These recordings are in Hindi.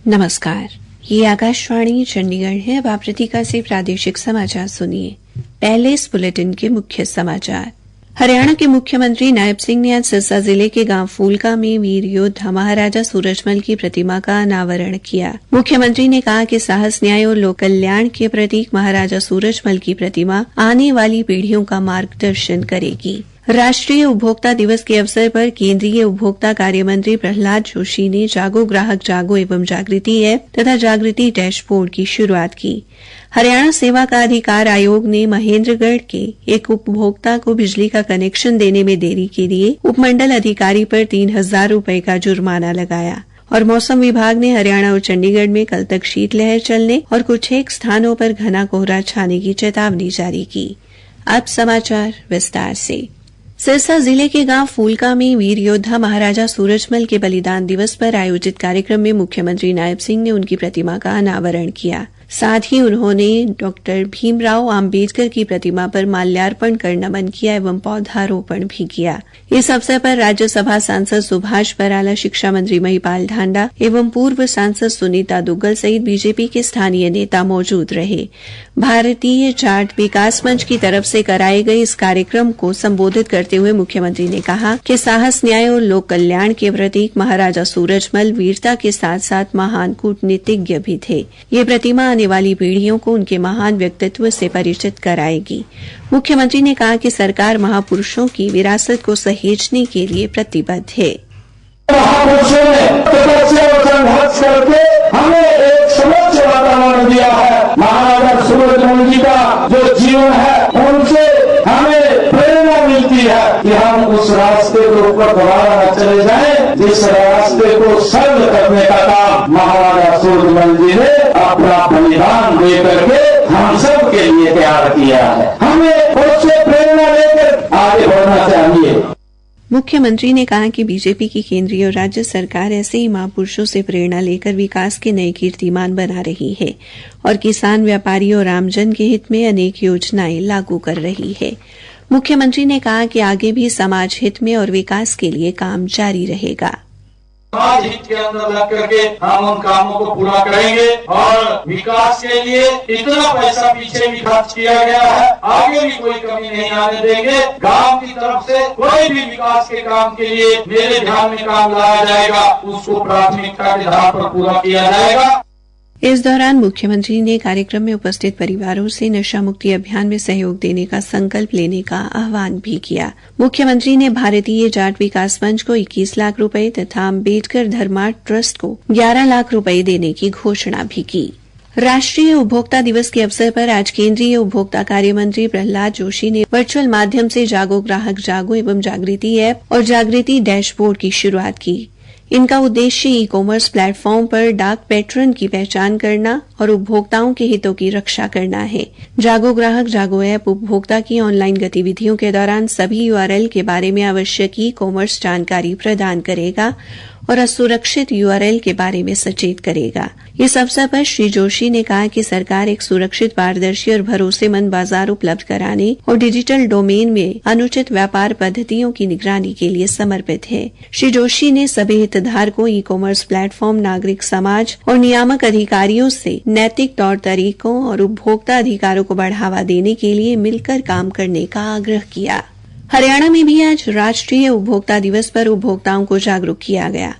नमस्कार, ये आकाशवाणी चंडीगढ़ है। अब आप रितिका से प्रादेशिक समाचार सुनिए। पहले इस बुलेटिन के मुख्य समाचार। हरियाणा के मुख्यमंत्री नायब सिंह ने आज सिरसा जिले के गांव फूलका में वीर योद्धा महाराजा सूरजमल की प्रतिमा का अनावरण किया। मुख्यमंत्री ने कहा कि साहस, न्याय और लोक कल्याण के प्रतीक महाराजा सूरजमल की प्रतिमा आने वाली पीढ़ियों का मार्गदर्शन करेगी। राष्ट्रीय उपभोक्ता दिवस के अवसर पर केंद्रीय उपभोक्ता कार्य मंत्री प्रहलाद जोशी ने जागो ग्राहक जागो एवं जागृति ऐप तथा जागृति डैशबोर्ड की शुरुआत की। हरियाणा सेवा का अधिकार आयोग ने महेंद्रगढ़ के एक उपभोक्ता को बिजली का कनेक्शन देने में देरी के लिए उपमंडल अधिकारी पर 3,000 रुपये का जुर्माना लगाया। और मौसम विभाग ने हरियाणा और चंडीगढ़ में कल तक शीतलहर चलने और कुछ एक स्थानों पर घना कोहरा छाने की चेतावनी जारी की। अब समाचार विस्तार से। सिरसा जिले के गांव फूलका में वीर योद्धा महाराजा सूरजमल के बलिदान दिवस पर आयोजित कार्यक्रम में मुख्यमंत्री नायब सिंह ने उनकी प्रतिमा का अनावरण किया। साथ ही उन्होंने डॉक्टर भीमराव आंबेडकर की प्रतिमा पर माल्यार्पण कर नमन किया एवं पौधारोपण भी किया। इस अवसर पर राज्यसभा सांसद सुभाष बराला, शिक्षा मंत्री महिपाल ढांडा एवं पूर्व सांसद सुनीता दुग्गल सहित बीजेपी के स्थानीय नेता मौजूद रहे। भारतीय जाट विकास मंच की तरफ से कराए गए इस कार्यक्रम को संबोधित करते हुए मुख्यमंत्री ने कहा कि साहस, न्याय और लोक कल्याण के प्रतीक महाराजा सूरजमल वीरता के साथ साथ महान कूटनीतिज्ञ भी थे। ये प्रतिमा आने वाली पीढ़ियों को उनके महान व्यक्तित्व से परिचित कराएगी। मुख्यमंत्री ने कहा कि सरकार महापुरुषों की विरासत को सहेजने के लिए प्रतिबद्ध है। महापुरुषों ने तपस्या और संघर्ष करके हमें एक समक्ष वातावरण दिया है। महाराजा सूरजमल जी का जो जीवन है, उनसे हमें प्रेरणा मिलती है कि हम उस रास्ते के ऊपर दोबारा न चले जाएं, जिस रास्ते को सरल करने का काम महाराजा सूरजमल जी ने अपना बलिदान दे करके हम सब के लिए तैयार किया है। हमें उससे प्रेरणा लेकर आगे बढ़ना चाहिए। मुख्यमंत्री ने कहा कि बीजेपी की केंद्रीय और राज्य सरकार ऐसे ही महापुरुषों से प्रेरणा लेकर विकास के नए कीर्तिमान बना रही है और किसान, व्यापारी और आमजन के हित में अनेक योजनाएं लागू कर रही है। मुख्यमंत्री ने कहा कि आगे भी समाज हित में और विकास के लिए काम जारी रहेगा। समाज हित के अंदर लग करके हम उन कामों को पूरा करेंगे और विकास के लिए इतना पैसा पीछे भी खर्च किया गया है, आगे भी कोई कमी नहीं आने देंगे। गांव की तरफ से कोई भी विकास के काम के लिए मेरे ध्यान में काम लाया जाएगा, उसको प्राथमिकता के आधार पर पूरा किया जाएगा। इस दौरान मुख्यमंत्री ने कार्यक्रम में उपस्थित परिवारों से नशा मुक्ति अभियान में सहयोग देने का संकल्प लेने का आह्वान भी किया। मुख्यमंत्री ने भारतीय जाट विकास मंच को 21 लाख रुपए तथा अम्बेडकर धर्मार्थ ट्रस्ट को 11 लाख रुपए देने की घोषणा भी की। राष्ट्रीय उपभोक्ता दिवस के अवसर पर आज केंद्रीय उपभोक्ता कार्य मंत्री प्रहलाद जोशी ने वर्चुअल माध्यम से जागो ग्राहक जागो एवं जागृति ऐप और जागृति डैशबोर्ड की शुरुआत की। इनका उद्देश्य ई कॉमर्स प्लेटफॉर्म पर डाक पैटर्न की पहचान करना और उपभोक्ताओं के हितों की रक्षा करना है। जागो ग्राहक जागो ऐप उपभोक्ता की ऑनलाइन गतिविधियों के दौरान सभी यूआरएल के बारे में आवश्यक ई कॉमर्स जानकारी प्रदान करेगा और असुरक्षित यूआरएल के बारे में सचेत करेगा। इस अवसर पर श्री जोशी ने कहा कि सरकार एक सुरक्षित, पारदर्शी और भरोसेमंद बाजार उपलब्ध कराने और डिजिटल डोमेन में अनुचित व्यापार पद्धतियों की निगरानी के लिए समर्पित है। श्री जोशी ने सभी हितधारकों, ई कॉमर्स प्लेटफॉर्म, नागरिक समाज और नियामक अधिकारियों से नैतिक तौर तरीकों और उपभोक्ता अधिकारों को बढ़ावा देने के लिए मिलकर काम करने का आग्रह किया। हरियाणा में भी आज राष्ट्रीय उपभोक्ता दिवस पर उपभोक्ताओं को जागरूक किया गया।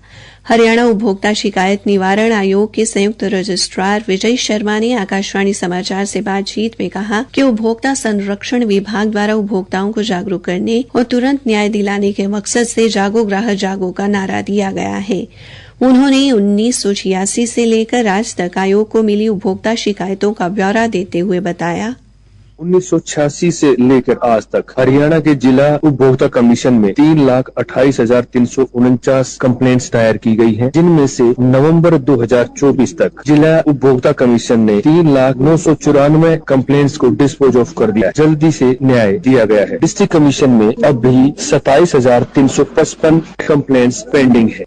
हरियाणा उपभोक्ता शिकायत निवारण आयोग के संयुक्त रजिस्ट्रार विजय शर्मा ने आकाशवाणी समाचार से बातचीत में कहा कि उपभोक्ता संरक्षण विभाग द्वारा उपभोक्ताओं को जागरूक करने और तुरंत न्याय दिलाने के मकसद से जागो ग्राहक जागो का नारा दिया गया है। उन्होंने 1986 से लेकर आज तक आयोग को मिली उपभोक्ता शिकायतों का ब्यौरा देते हुए बताया, 1986 से लेकर आज तक हरियाणा के जिला उपभोक्ता कमीशन में 3,28,349 कंप्लेंट्स दायर की गई हैं, जिनमें से नवंबर 2024 तक जिला उपभोक्ता कमीशन ने 3,09,94 कंप्लेंट्स को डिस्पोज ऑफ कर दिया। जल्दी से न्याय दिया गया है। डिस्ट्रिक्ट कमीशन में अब भी 27,355 कंप्लेंट्स पेंडिंग है।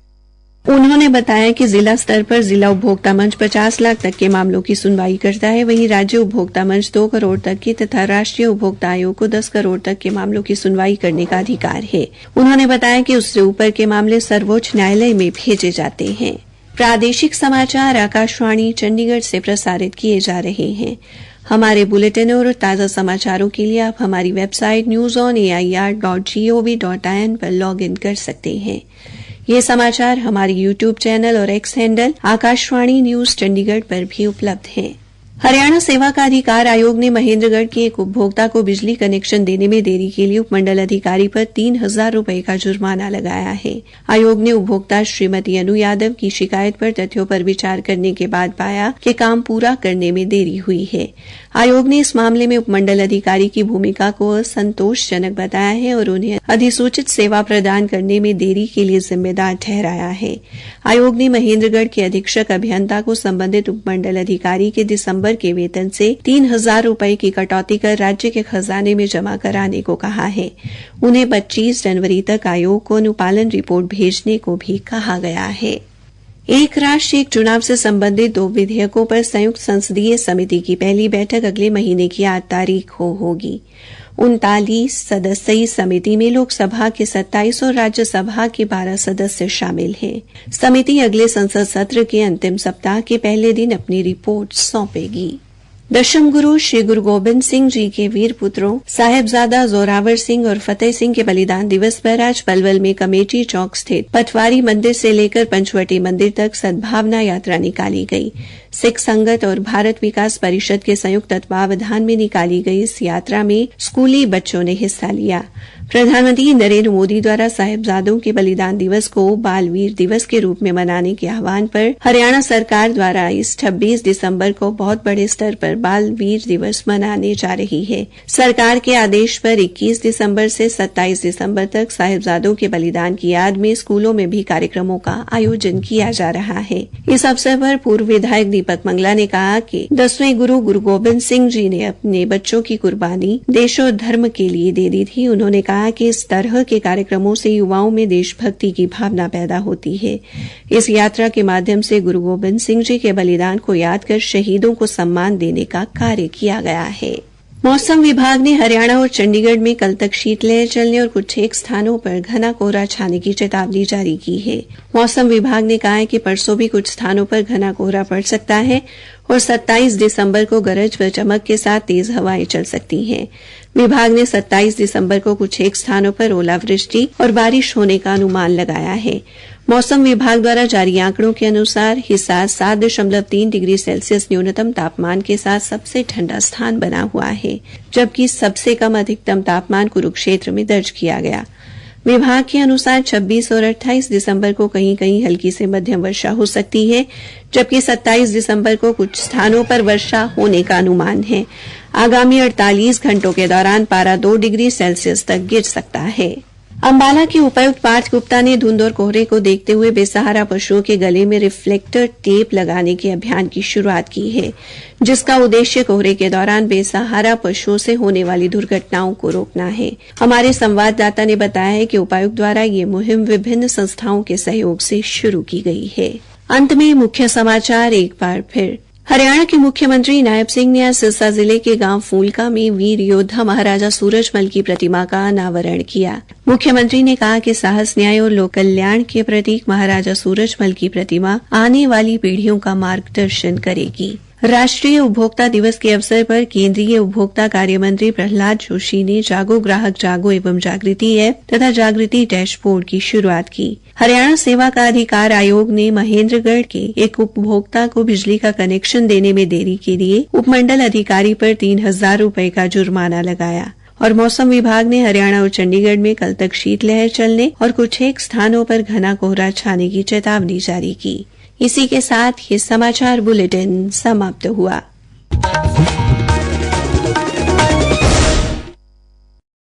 उन्होंने बताया कि जिला स्तर पर जिला उपभोक्ता मंच 50 लाख तक के मामलों की सुनवाई करता है, वहीं राज्य उपभोक्ता मंच 2 करोड़ तक की तथा राष्ट्रीय उपभोक्ता आयोग को 10 करोड़ तक के मामलों की सुनवाई करने का अधिकार है। उन्होंने बताया कि उससे ऊपर के मामले सर्वोच्च न्यायालय में भेजे जाते हैं। प्रादेशिक समाचार आकाशवाणी चंडीगढ़ से प्रसारित किए जा रहे हैं। हमारे बुलेटिनों और ताज़ा समाचारों के लिए आप हमारी वेबसाइट newsonair.gov.in पर लॉग इन कर सकते हैं। ये समाचार हमारे YouTube चैनल और x handle Akashvani news Chandigarh पर भी उपलब्ध हैं। हरियाणा सेवा का अधिकार आयोग ने महेंद्रगढ़ के एक उपभोक्ता को बिजली कनेक्शन देने में देरी के लिए उपमंडल अधिकारी पर 3,000 रुपए का जुर्माना लगाया है। आयोग ने उपभोक्ता श्रीमती अनु यादव की शिकायत पर तथ्यों पर विचार करने के बाद पाया कि काम पूरा करने में देरी हुई है। आयोग ने इस मामले में उपमंडल अधिकारी की भूमिका को असंतोषजनक बताया है और उन्हें अधिसूचित सेवा प्रदान करने में देरी के लिए जिम्मेदार ठहराया है। आयोग ने महेंद्रगढ़ के अधीक्षक अभियंता को संबंधित उपमंडल अधिकारी के दिसंबर के वेतन से 3,000 रुपए की कटौती कर राज्य के खजाने में जमा कराने को कहा है। उन्हें 25 जनवरी तक आयोग को अनुपालन रिपोर्ट भेजने को भी कहा गया है। एक राष्ट्र एक चुनाव से संबंधित 2 विधेयकों पर संयुक्त संसदीय समिति की पहली बैठक अगले महीने की 8 तारीख को होगी। 39 सदस्यीय समिति में लोकसभा के 27 और राज्यसभा के 12 सदस्य शामिल हैं। समिति अगले संसद सत्र के अंतिम सप्ताह के पहले दिन अपनी रिपोर्ट सौंपेगी। दशम गुरु श्री गुरु गोबिंद सिंह जी के वीर पुत्रों साहेबजादा जोरावर सिंह और फतेह सिंह के बलिदान दिवस पर आज पलवल में कमेटी चौक स्थित पटवारी मंदिर से लेकर पंचवटी मंदिर तक सद्भावना यात्रा निकाली गई। सिख संगत और भारत विकास परिषद के संयुक्त तत्वावधान में निकाली गई इस यात्रा में स्कूली बच्चों ने हिस्सा लिया। प्रधानमंत्री नरेंद्र मोदी द्वारा साहिबजादों के बलिदान दिवस को बाल वीर दिवस के रूप में मनाने के आह्वान पर हरियाणा सरकार द्वारा इस 26 दिसंबर को बहुत बड़े स्तर पर बाल वीर दिवस मनाने जा रही है। सरकार के आदेश पर 21 दिसंबर से 27 दिसंबर तक साहिबजादों के बलिदान की याद में स्कूलों में भी कार्यक्रमों का आयोजन किया जा रहा है। इस अवसर पर पूर्व विधायक दीपक मंगला ने कहा कि 10वें गुरु गुरु गोबिंद सिंह जी ने अपने बच्चों की कुर्बानी देश और धर्म के लिए दे दी थी। उन्होंने कहा कि इस तरह के कार्यक्रमों से युवाओं में देशभक्ति की भावना पैदा होती है। इस यात्रा के माध्यम से गुरु गोबिंद सिंह जी के बलिदान को याद कर शहीदों को सम्मान देने का कार्य किया गया है। मौसम विभाग ने हरियाणा और चंडीगढ़ में कल तक शीतलहर चलने और कुछ एक स्थानों पर घना कोहरा छाने की चेतावनी जारी की है। मौसम विभाग ने कहा है कि परसों भी कुछ स्थानों पर घना कोहरा पड़ सकता है और 27 दिसंबर को गरज व चमक के साथ तेज हवाएं चल सकती हैं। विभाग ने 27 दिसंबर को कुछ एक स्थानों पर ओलावृष्टि और बारिश होने का अनुमान लगाया है। मौसम विभाग द्वारा जारी आंकड़ों के अनुसार हिसार 7.3 डिग्री सेल्सियस न्यूनतम तापमान के साथ सबसे ठंडा स्थान बना हुआ है, जबकि सबसे कम अधिकतम तापमान कुरुक्षेत्र में दर्ज किया गया। विभाग के अनुसार 26 और 28 दिसंबर को कहीं कहीं हल्की से मध्यम वर्षा हो सकती है, जबकि 27 दिसंबर को कुछ स्थानों पर वर्षा होने का अनुमान है। आगामी 48 घंटों के दौरान पारा 2 डिग्री सेल्सियस तक गिर सकता है। अंबाला के उपायुक्त पार्थ गुप्ता ने धुंध और कोहरे को देखते हुए बेसहारा पशुओं के गले में रिफ्लेक्टर टेप लगाने के अभियान की शुरुआत की है, जिसका उद्देश्य कोहरे के दौरान बेसहारा पशुओं से होने वाली दुर्घटनाओं को रोकना है। हमारे संवाददाता ने बताया है कि उपायुक्त द्वारा ये मुहिम विभिन्न संस्थाओं के सहयोग से शुरू की गई है। अंत में मुख्य समाचार एक बार फिर। हरियाणा के मुख्यमंत्री नायब सिंह ने आज सिरसा जिले के गांव फूलका में वीर योद्धा महाराजा सूरजमल की प्रतिमा का अनावरण किया। मुख्यमंत्री ने कहा कि साहस, न्याय और लोक कल्याण के प्रतीक महाराजा सूरजमल की प्रतिमा आने वाली पीढ़ियों का मार्गदर्शन करेगी। राष्ट्रीय उपभोक्ता दिवस के अवसर पर केंद्रीय उपभोक्ता कार्य मंत्री प्रहलाद जोशी ने जागो ग्राहक जागो एवं जागृति ऐप तथा जागृति डैशबोर्ड की शुरुआत की। हरियाणा सेवा का अधिकार आयोग ने महेंद्रगढ़ के एक उपभोक्ता को बिजली का कनेक्शन देने में देरी के लिए उपमंडल अधिकारी पर 3,000 रुपए का जुर्माना लगाया। और मौसम विभाग ने हरियाणा और चंडीगढ़ में कल तक शीतलहर चलने और कुछ एक स्थानों पर घना कोहरा छाने की चेतावनी जारी की। इसी के साथ ये समाचार बुलेटिन समाप्त हुआ।